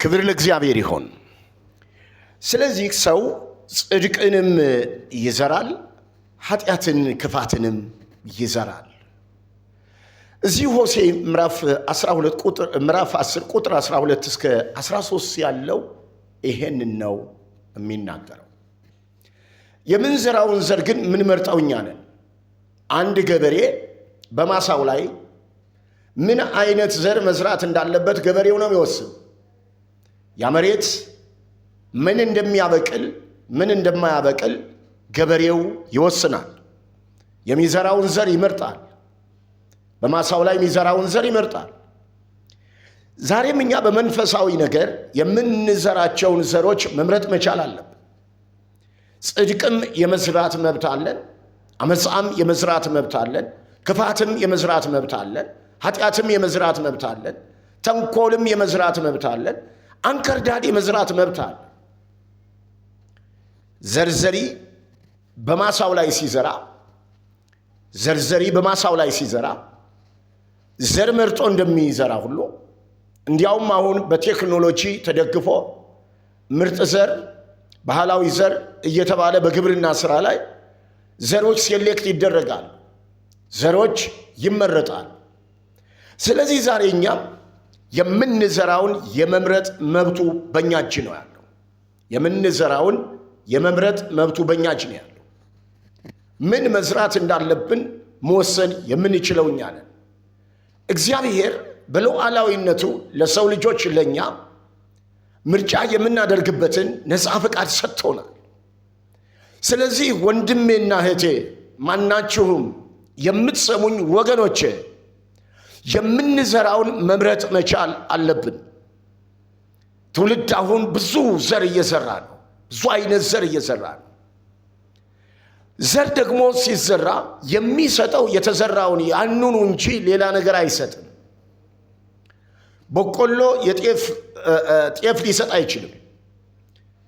ክብር ለእግዚአብሔር ይሁን። ስለዚህ ሰው ጽድቅንም ይዘራል፣ ኃጢአትን ክፋትንም ይዘራል። እዚህ ሆሴዕ ምዕራፍ 10 ቁጥር 12 እስከ 13 ያለው ይሄንን ነው የሚናገረው። የምንዘራውን ዘር ግን ምንመርጠው እኛ ነን። አንድ ገበሬ በማሳው ላይ ምን አይነት ዘር መዝራት እንዳለበት ገበሬው ነው የሚወስን። ያ መሬት ምን እንደሚያበቅል ምን እንደማያበቅል ገበሬው ይወስናል። የሚዘራውን ዘር ይመርጣል። በማሳው ላይ የሚዘራውን ዘር ይመርጣል። ዛሬም እኛ በመንፈሳዊ ነገር የምንዘራቸውን ዘሮች መምረጥ መቻል አለብን። ጽድቅም የመዝራት መብት አለን፣ አመፃም የመዝራት መብት አለን፣ ክፋትም የመዝራት መብት አለን፣ ኃጢአትም የመዝራት መብት አለን፣ ተንኮልም የመዝራት መብት አለን፣ አንከርዳድ የመዝራት መብት አለ። ዘርዘሪ በማሳው ላይ ሲዘራ ዘር መርጦ እንደሚዘራ ሁሉ እንዲያውም አሁን በቴክኖሎጂ ተደግፎ ምርጥ ዘር፣ ባህላዊ ዘር እየተባለ በግብርና ስራ ላይ ዘሮች ሴሌክት ይደረጋል፣ ዘሮች ይመረጣል። ስለዚህ ዛሬ እኛም የምንዘራውን የመምረጥ መብቱ በእኛ እጅ ነው ያለው። የምንዘራውን የመምረጥ መብቱ በእኛ እጅ ነው ያለው። ምን መዝራት እንዳለብን መወሰን የምንችለው እኛ ነን። እግዚአብሔር በሉዓላዊነቱ ለሰው ልጆች ለኛ ምርጫ የምናደርግበትን ነፃ ፈቃድ ሰጥቶናል። ስለዚህ ወንድሜና እህቴ ማናችሁም የምትሰሙኝ ወገኖቼ የምንዘራውን መምረጥ መቻል አለብን። ትውልድ አሁን ብዙ ዘር እየዘራ ነው። ብዙ አይነት ዘር እየዘራ ነው። ዘር ደግሞ ሲዘራ የሚሰጠው የተዘራውን ያንኑ እንጂ ሌላ ነገር አይሰጥም። በቆሎ ጤፍ ሊሰጥ አይችልም።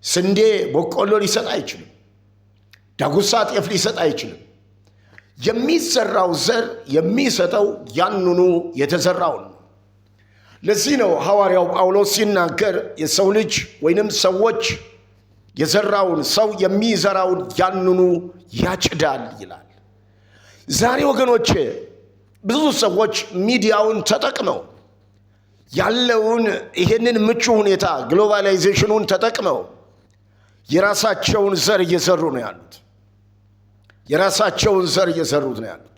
ስንዴ በቆሎ ሊሰጥ አይችልም። ዳጉሳ ጤፍ ሊሰጥ አይችልም። የሚዘራው ዘር የሚሰጠው ያንኑ የተዘራውን። ለዚህ ነው ሐዋርያው ጳውሎስ ሲናገር የሰው ልጅ ወይንም ሰዎች የዘራውን ሰው የሚዘራውን ያንኑ ያጭዳል ይላል። ዛሬ ወገኖቼ ብዙ ሰዎች ሚዲያውን ተጠቅመው ያለውን ይሄንን ምቹ ሁኔታ ግሎባላይዜሽኑን ተጠቅመው የራሳቸውን ዘር እየዘሩ ነው ያሉት።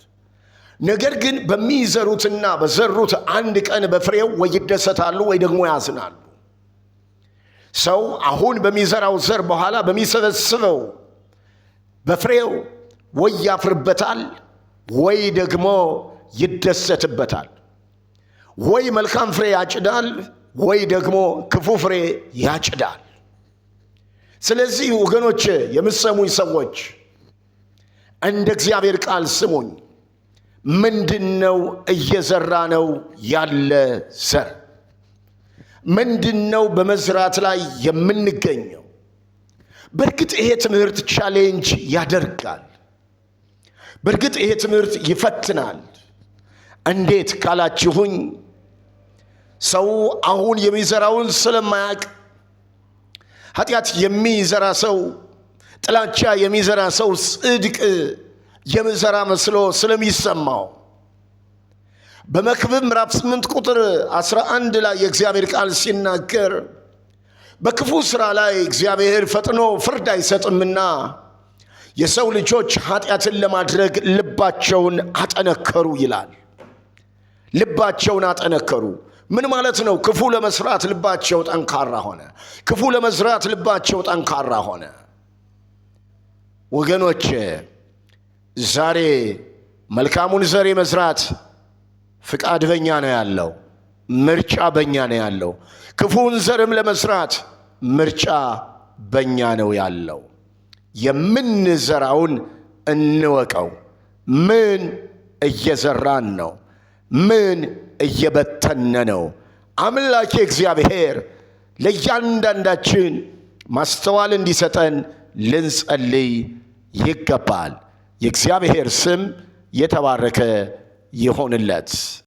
ነገር ግን በሚዘሩትና በዘሩት አንድ ቀን በፍሬው ወይ ይደሰታሉ ወይ ደግሞ ያዝናሉ። ሰው አሁን በሚዘራው ዘር በኋላ በሚሰበስበው በፍሬው ወይ ያፍርበታል ወይ ደግሞ ይደሰትበታል። ወይ መልካም ፍሬ ያጭዳል ወይ ደግሞ ክፉ ፍሬ ያጭዳል። ስለዚህ ወገኖቼ የምትሰሙኝ ሰዎች እንደ እግዚአብሔር ቃል ስሙኝ። ምንድነው እየዘራ ነው ያለ ዘር? ምንድነው በመዝራት ላይ የምንገኘው? በእርግጥ ይሄ ትምህርት ቻሌንጅ ያደርጋል። በእርግጥ ይሄ ትምህርት ይፈትናል። እንዴት ካላችሁኝ ሰው አሁን የሚዘራውን ስለማያውቅ ኃጢአት የሚዘራ ሰው፣ ጥላቻ የሚዘራ ሰው ጽድቅ የሚዘራ መስሎ ስለሚሰማው በመክብብ ምዕራፍ 8 ቁጥር 11 ላይ የእግዚአብሔር ቃል ሲናገር በክፉ ሥራ ላይ እግዚአብሔር ፈጥኖ ፍርድ አይሰጥምና የሰው ልጆች ኃጢአትን ለማድረግ ልባቸውን አጠነከሩ ይላል። ልባቸውን አጠነከሩ ምን ማለት ነው? ክፉ ለመስራት ልባቸው ጠንካራ ሆነ። ክፉ ለመዝራት ልባቸው ጠንካራ ሆነ። ወገኖቼ ዛሬ መልካሙን ዘር የመዝራት ፍቃድ በእኛ ነው ያለው። ምርጫ በእኛ ነው ያለው። ክፉን ዘርም ለመስራት ምርጫ በእኛ ነው ያለው። የምንዘራውን እንወቀው። ምን እየዘራን ነው? ምን እየበተነ ነው? አምላኬ እግዚአብሔር ለእያንዳንዳችን ማስተዋል እንዲሰጠን ልንጸልይ ይገባል። የእግዚአብሔር ስም የተባረከ ይሆንለት።